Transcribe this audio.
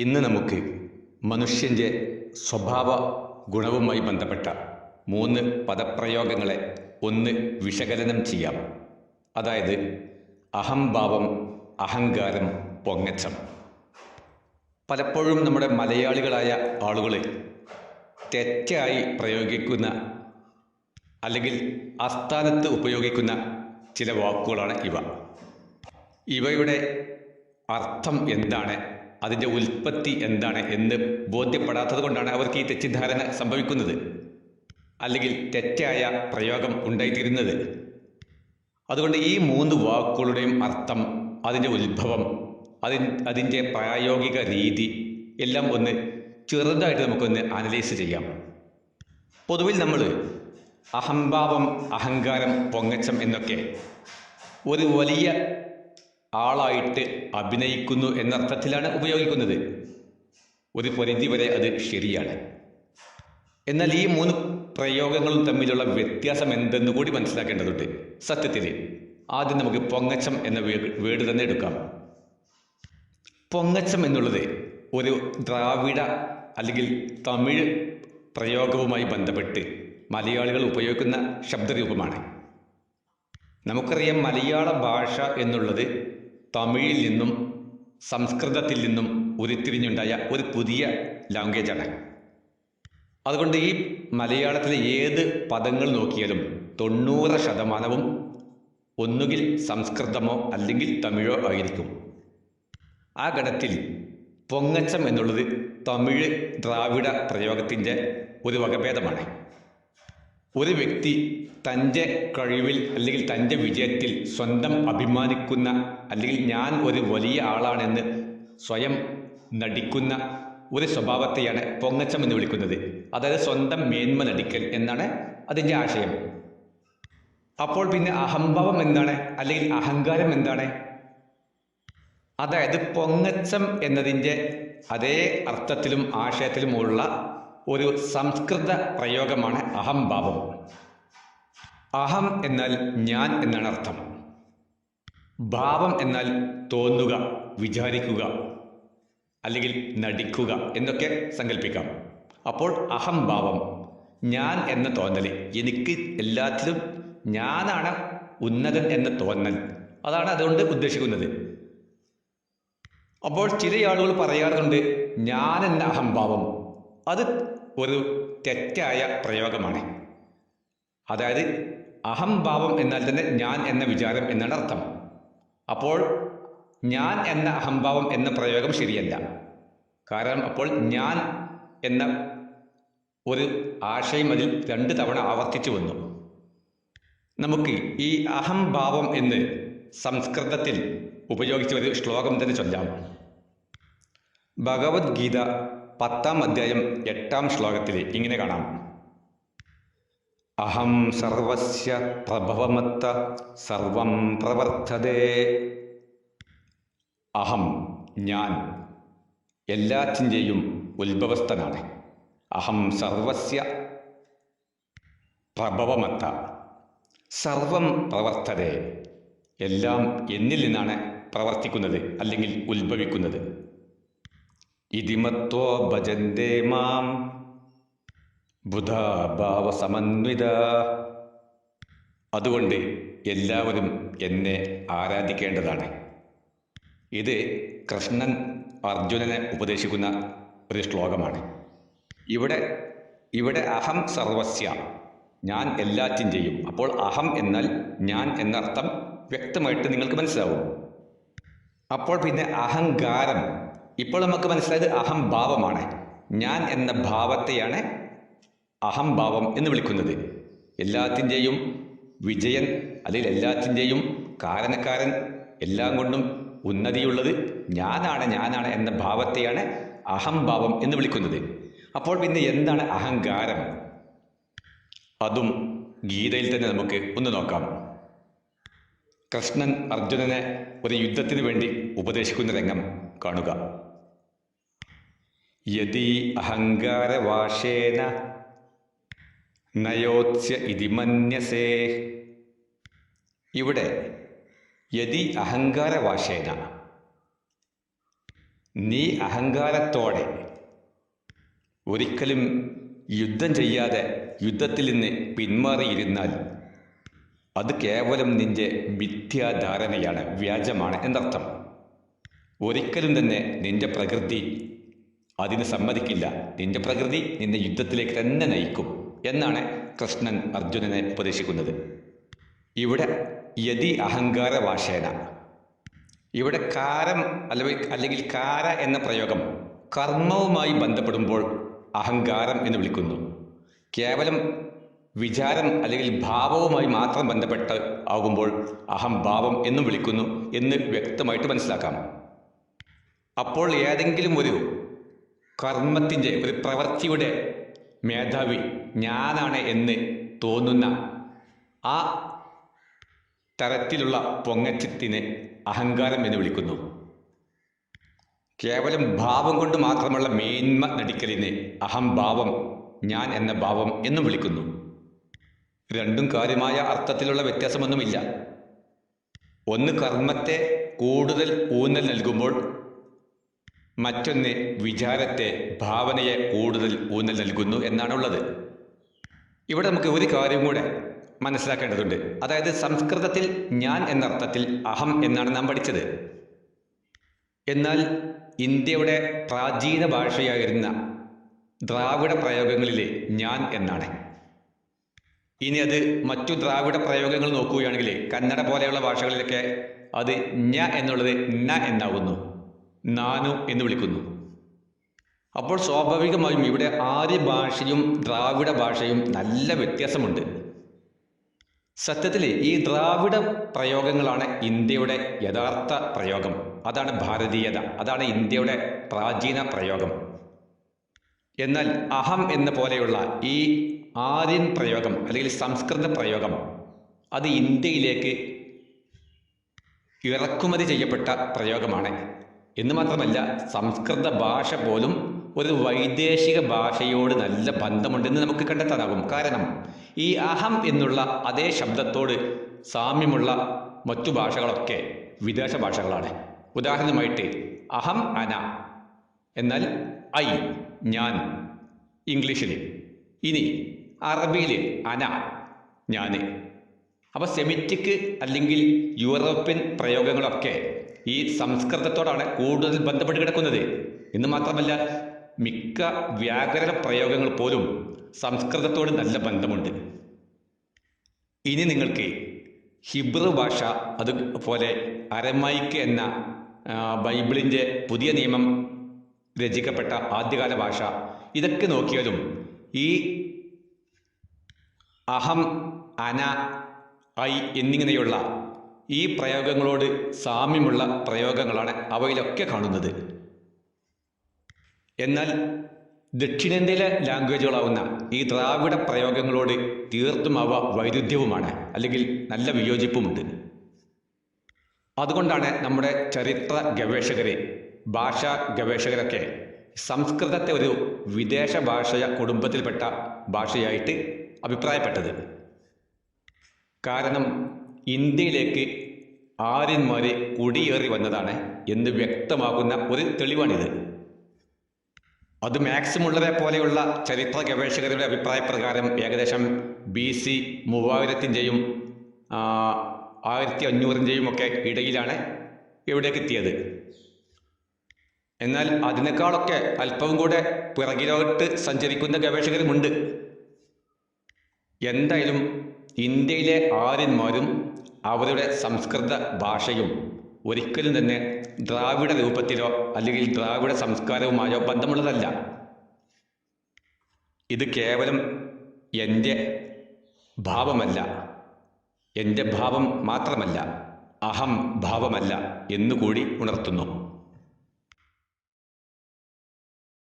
ഇന്ന് നമുക്ക് മനുഷ്യൻ്റെ സ്വഭാവ ഗുണവുമായി ബന്ധപ്പെട്ട 3 പദപ്രയോഗങ്ങളെ ഒന്ന് വിശകലനം ചെയ്യാം. അതായത് അഹംഭാവം, അഹങ്കാരം, പൊങ്ങച്ചം. പലപ്പോഴും നമ്മുടെ മലയാളികളായ ആളുകൾ തെറ്റായി പ്രയോഗിക്കുന്ന അല്ലെങ്കിൽ അസ്ഥാനത്ത് ഉപയോഗിക്കുന്ന ചില വാക്കുകളാണ് ഇവ. ഇവയുടെ അർത്ഥം എന്താണ്, അതിൻ്റെ ഉൽപ്പത്തി എന്താണ് എന്ന് ബോധ്യപ്പെടാത്തത് കൊണ്ടാണ് അവർക്ക് ഈ തെറ്റിദ്ധാരണ സംഭവിക്കുന്നത്, അല്ലെങ്കിൽ തെറ്റായ പ്രയോഗം ഉണ്ടായിത്തീരുന്നത്. അതുകൊണ്ട് ഈ 3 വാക്കുകളുടെയും അർത്ഥം, അതിൻ്റെ ഉത്ഭവം, അതിൻ്റെ പ്രായോഗിക രീതി എല്ലാം ഒന്ന് ചെറുതായിട്ട് നമുക്കൊന്ന് അനലൈസ് ചെയ്യാം. പൊതുവിൽ നമ്മൾ അഹംഭാവം, അഹങ്കാരം, പൊങ്ങച്ചം എന്നൊക്കെ ഒരു വലിയ ആളായിട്ട് അഭിനയിക്കുന്നു എന്നർത്ഥത്തിലാണ് ഉപയോഗിക്കുന്നത്. ഒരു പരിധി വരെ അത് ശരിയാണ്. എന്നാൽ ഈ 3 പ്രയോഗങ്ങളും തമ്മിലുള്ള വ്യത്യാസം എന്തെന്ന് കൂടി മനസ്സിലാക്കേണ്ടതുണ്ട്. സത്യത്തിൽ ആദ്യം നമുക്ക് പൊങ്ങച്ചം എന്ന വേർഡ് തന്നെ എടുക്കാം. പൊങ്ങച്ചം എന്നുള്ളത് ഒരു ദ്രാവിഡ അല്ലെങ്കിൽ തമിഴ് പ്രയോഗവുമായി ബന്ധപ്പെട്ട് മലയാളികൾ ഉപയോഗിക്കുന്ന ശബ്ദരൂപമാണ്. നമുക്കറിയാം, മലയാള ഭാഷ എന്നുള്ളത് തമിഴിൽ നിന്നും സംസ്കൃതത്തിൽ നിന്നും ഉരുത്തിരിഞ്ഞുണ്ടായ ഒരു പുതിയ ലാംഗ്വേജാണ്. അതുകൊണ്ട് ഈ മലയാളത്തിലെ ഏത് പദങ്ങൾ നോക്കിയാലും 90% ഒന്നുകിൽ സംസ്കൃതമോ അല്ലെങ്കിൽ തമിഴോ ആയിരിക്കും. ആ ഗണത്തിൽ പൊങ്ങച്ചം എന്നുള്ളത് തമിഴ് ദ്രാവിഡ പ്രയോഗത്തിൻ്റെ ഒരു വകഭേദമാണ്. ഒരു വ്യക്തി തൻ്റെ കഴിവിൽ അല്ലെങ്കിൽ തൻ്റെ വിജയത്തിൽ സ്വന്തം അഭിമാനിക്കുന്ന, അല്ലെങ്കിൽ ഞാൻ ഒരു വലിയ ആളാണെന്ന് സ്വയം നടിക്കുന്ന ഒരു സ്വഭാവത്തെയാണ് പൊങ്ങച്ചം എന്ന് വിളിക്കുന്നത്. അതായത് സ്വന്തം മേന്മ നടിക്കൽ എന്നാണ് അതിൻ്റെ ആശയം. അപ്പോൾ പിന്നെ അഹംഭാവം എന്താണ്, അല്ലെങ്കിൽ അഹങ്കാരം എന്താണ്? അതായത് പൊങ്ങച്ചം എന്നതിൻ്റെ അതേ അർത്ഥത്തിലും ആശയത്തിലുമുള്ള ഒരു സംസ്കൃത പ്രയോഗമാണ് അഹംഭാവം. അഹം എന്നാൽ ഞാൻ എന്നാണ് അർത്ഥം. ഭാവം എന്നാൽ തോന്നുക, വിചാരിക്കുക, അല്ലെങ്കിൽ നടിക്കുക എന്നൊക്കെ സങ്കല്പിക്കാം. അപ്പോൾ അഹംഭാവം, ഞാൻ എന്ന തോന്നൽ, എനിക്ക് എല്ലാത്തിലും ഞാനാണ് ഉന്നതൻ എന്ന തോന്നൽ, അതാണ് അതുകൊണ്ട് ഉദ്ദേശിക്കുന്നത്. അപ്പോൾ ചില ആളുകൾ പറയാറുണ്ട്, ഞാൻ എന്ന അഹംഭാവം. അത് ഒരു തെറ്റായ പ്രയോഗമാണ്. അതായത് അഹംഭാവം എന്നാൽ തന്നെ ഞാൻ എന്ന വിചാരം എന്നാണ് അർത്ഥം. അപ്പോൾ ഞാൻ എന്ന അഹംഭാവം എന്ന പ്രയോഗം ശരിയല്ല. കാരണം അപ്പോൾ ഞാൻ എന്ന ഒരു ആശയം അതിൽ 2 തവണ ആവർത്തിച്ചു വന്നു. നമുക്ക് ഈ അഹംഭാവം എന്ന് സംസ്കൃതത്തിൽ ഉപയോഗിച്ച ഒരു ശ്ലോകം തന്നെ ചൊല്ലാം. ഭഗവത്ഗീത 10-ാം അധ്യായം 8-ാം ശ്ലോകത്തിൽ ഇങ്ങനെ കാണാം: അഹം സർവസ്യ പ്രഭവമത്ത സർവം പ്രവർത്തതേ. അഹം, ഞാൻ, എല്ലാറ്റിൻ്റെയും ഉത്ഭവസ്ഥനാണ്. അഹം സർവസ്യ പ്രഭവമത്ത സർവം പ്രവർത്തതേ, എല്ലാം എന്നിൽ നിന്നാണ് പ്രവർത്തിക്കുന്നത് അല്ലെങ്കിൽ ഉത്ഭവിക്കുന്നത്. ഇതിമത്വോ ഭജന്തേ മാം ബുധാ ഭാവസമന്വിത. അതുകൊണ്ട് എല്ലാവരും എന്നെ ആരാധിക്കേണ്ടതാണ്. ഇത് കൃഷ്ണൻ അർജുനനെ ഉപദേശിക്കുന്ന ഒരു ശ്ലോകമാണ്. ഇവിടെ അഹം സർവസ്യ, ഞാൻ എല്ലാറ്റിൻ്റെയും. അപ്പോൾ അഹം എന്നാൽ ഞാൻ എന്നർത്ഥം വ്യക്തമായിട്ട് നിങ്ങൾക്ക് മനസ്സിലാവും. അപ്പോൾ പിന്നെ അഹങ്കാരം, ഇപ്പോൾ നമുക്ക് മനസ്സിലായത് അഹംഭാവമാണ്. ഞാൻ എന്ന ഭാവത്തെയാണ് അഹംഭാവം എന്ന് വിളിക്കുന്നത്. എല്ലാത്തിൻ്റെയും വിജയൻ, അല്ലെങ്കിൽ എല്ലാത്തിൻ്റെയും കാരണക്കാരൻ, എല്ലാം കൊണ്ടും ഉന്നതിയുള്ളത് ഞാനാണ് എന്ന ഭാവത്തെയാണ് അഹംഭാവം എന്ന് വിളിക്കുന്നത്. അപ്പോൾ പിന്നെ എന്താണ് അഹങ്കാരം? അതും ഗീതയിൽ തന്നെ നമുക്ക് ഒന്ന് നോക്കാം. കൃഷ്ണൻ അർജുനനെ ഒരു യുദ്ധത്തിന് വേണ്ടി ഉപദേശിക്കുന്ന രംഗം കാണുക. യദി അഹങ്കാരവാശേന നയോത്സ്യ ഇതി മന്യസേ. ഇവിടെ യദി അഹങ്കാരവാശേന, നീ അഹങ്കാരത്തോടെ ഒരിക്കലും യുദ്ധം ചെയ്യാതെ യുദ്ധത്തിൽ നിന്ന് പിന്മാറിയിരുന്നാൽ അത് കേവലം നിന്റെ മിഥ്യാധാരണയാണ്, വ്യാജമാണ് എന്നർത്ഥം. ഒരിക്കലും തന്നെ നിന്റെ പ്രകൃതി അതിന് സമ്മതിക്കില്ല. നിന്റെ പ്രകൃതി നിന്നെ യുദ്ധത്തിലേക്ക് തന്നെ നയിക്കും എന്നാണ് കൃഷ്ണൻ അർജുനനെ ഉപദേശിക്കുന്നത്. ഇവിടെ യതി അഹങ്കാര വാശേന, ഇവിടെ കാരം അല്ലെങ്കിൽ കാര എന്ന പ്രയോഗം കർമ്മവുമായി ബന്ധപ്പെടുമ്പോൾ അഹങ്കാരം എന്ന് വിളിക്കുന്നു. കേവലം വിചാരം അല്ലെങ്കിൽ ഭാവവുമായി മാത്രം ബന്ധപ്പെട്ട് ആകുമ്പോൾ അഹംഭാവം എന്നും വിളിക്കുന്നു എന്ന് വ്യക്തമായിട്ട് മനസ്സിലാക്കാം. അപ്പോൾ ഏതെങ്കിലും ഒരു കർമ്മത്തിൻ്റെ, ഒരു പ്രവൃത്തിയുടെ മേധാവി ഞാനാണ് എന്ന് തോന്നുന്ന ആ തരത്തിലുള്ള പൊങ്ങച്ചത്തിന് അഹങ്കാരം എന്ന് വിളിക്കുന്നു. കേവലം ഭാവം കൊണ്ട് മാത്രമുള്ള മേന്മ നടിക്കലിന് അഹംഭാവം, ഞാൻ എന്ന ഭാവം എന്നും വിളിക്കുന്നു. രണ്ടും കാര്യമായ അർത്ഥത്തിലുള്ള വ്യത്യാസമൊന്നുമില്ല. ഒന്ന് കർമ്മത്തെ കൂടുതൽ ഊന്നൽ നൽകുമ്പോൾ മറ്റൊന്ന് വിചാരത്തെ, ഭാവനയെ കൂടുതൽ ഊന്നൽ നൽകുന്നു എന്നാണുള്ളത്. ഇവിടെ നമുക്ക് ഒരു കാര്യം കൂടെ മനസ്സിലാക്കേണ്ടതുണ്ട്. അതായത് സംസ്കൃതത്തിൽ ഞാൻ എന്നർത്ഥത്തിൽ അഹം എന്നാണ് നാം പഠിച്ചത്. എന്നാൽ ഇന്ത്യയുടെ പ്രാചീന ഭാഷയായിരുന്ന ദ്രാവിഡ പ്രയോഗങ്ങളിലെ ഞാൻ എന്നാണ്. ഇനി അത് മറ്റു ദ്രാവിഡ പ്രയോഗങ്ങൾ നോക്കുകയാണെങ്കിൽ കന്നഡ പോലെയുള്ള ഭാഷകളിലൊക്കെ അത് ഞ എന്നുള്ളത് ന എന്നാകുന്നു, നാനു എന്ന് വിളിക്കുന്നു. അപ്പോൾ സ്വാഭാവികമായും ഇവിടെ ആര്യ ഭാഷയും ദ്രാവിഡ ഭാഷയും നല്ല വ്യത്യാസമുണ്ട്. സത്യത്തിൽ ഈ ദ്രാവിഡ പ്രയോഗങ്ങളാണ് ഇന്ത്യയുടെ യഥാർത്ഥ പ്രയോഗം. അതാണ് ഭാരതീയത, അതാണ് ഇന്ത്യയുടെ പ്രാചീന പ്രയോഗം. എന്നാൽ അഹം എന്ന പോലെയുള്ള ഈ ആര്യൻ പ്രയോഗം അല്ലെങ്കിൽ സംസ്കൃത പ്രയോഗം അത് ഇന്ത്യയിലേക്ക് ഇറക്കുമതി ചെയ്യപ്പെട്ട പ്രയോഗമാണ്. എന്ന് മാത്രമല്ല, സംസ്കൃത ഭാഷ പോലും ഒരു വൈദേശിക ഭാഷയോട് നല്ല ബന്ധമുണ്ടെന്ന് നമുക്ക് കണ്ടെത്താനാകും. കാരണം ഈ അഹം എന്നുള്ള അതേ ശബ്ദത്തോട് സാമ്യമുള്ള മറ്റു ഭാഷകളൊക്കെ വിദേശ ഭാഷകളാണ്. ഉദാഹരണമായിട്ട് അഹം അന എന്നാൽ ഐ, ഞാൻ ഇംഗ്ലീഷിൽ. ഇനി അറബിയിൽ അന, ഞാൻ. അപ്പോൾ സെമിറ്റിക് അല്ലെങ്കിൽ യൂറോപ്യൻ പ്രയോഗങ്ങളൊക്കെ ഈ സംസ്കൃതത്തോടാണ് കൂടുതൽ ബന്ധപ്പെട്ട് കിടക്കുന്നത്. എന്ന് മാത്രമല്ല, മിക്ക വ്യാകരണ പ്രയോഗങ്ങൾ പോലും സംസ്കൃതത്തോട് നല്ല ബന്ധമുണ്ട്. ഇനി നിങ്ങൾക്ക് ഹിബ്രു ഭാഷ, അതുപോലെ അരമൈക്ക് എന്ന ബൈബിളിൻ്റെ പുതിയ നിയമം രചിക്കപ്പെട്ട ആദ്യകാല ഭാഷ, ഇതൊക്കെ നോക്കിയാലും ഈ അഹം, അന, ഐ എന്നിങ്ങനെയുള്ള ഈ പ്രയോഗങ്ങളോട് സാമ്യമുള്ള പ്രയോഗങ്ങളാണ് അവയിലൊക്കെ കാണുന്നത്. എന്നാൽ ദക്ഷിണേന്ത്യയിലെ ലാംഗ്വേജുകളാവുന്ന ഈ ദ്രാവിഡ പ്രയോഗങ്ങളോട് തീർത്തും അവ വൈരുദ്ധ്യവുമാണ്, അല്ലെങ്കിൽ നല്ല വിയോജിപ്പുമുണ്ട്. അതുകൊണ്ടാണ് നമ്മുടെ ചരിത്ര ഗവേഷകരെ, ഭാഷാ ഗവേഷകരൊക്കെ സംസ്കൃതത്തെ ഒരു വിദേശ ഭാഷയ കുടുംബത്തിൽപ്പെട്ട ഭാഷയായിട്ട് അഭിപ്രായപ്പെട്ടത്. കാരണം ഇന്ത്യയിലേക്ക് ആര്യന്മാർ കുടിയേറി വന്നതാണ് എന്ന് വ്യക്തമാക്കുന്ന ഒരു തെളിവാണിത്. അത് മാക്സിമുള്ളവരെ പോലെയുള്ള ചരിത്ര ഗവേഷകരുടെ അഭിപ്രായപ്രകാരം ഏകദേശം BC 3000-ൻ്റെയും 1500-ൻ്റെയും ഒക്കെ ഇടയിലാണ് ഇവിടേക്ക് എത്തിയത്. എന്നാൽ അതിനേക്കാളൊക്കെ അല്പവും കൂടെ പിറകിലോട്ട് സഞ്ചരിക്കുന്ന ഗവേഷകരുമുണ്ട്. എന്തായാലും ഇന്ത്യയിലെ ആര്യന്മാരും അവരുടെ സംസ്കൃത ഭാഷയും ഒരിക്കലും തന്നെ ദ്രാവിഡ രൂപത്തിലോ അല്ലെങ്കിൽ ദ്രാവിഡ സംസ്കാരവുമായോ ബന്ധമുള്ളതല്ല. ഇത് കേവലം എൻ്റെ ഭാവമല്ല, എൻ്റെ ഭാവം മാത്രമല്ല, അഹം ഭാവമല്ല എന്നുകൂടി ഉണർത്തുന്നു.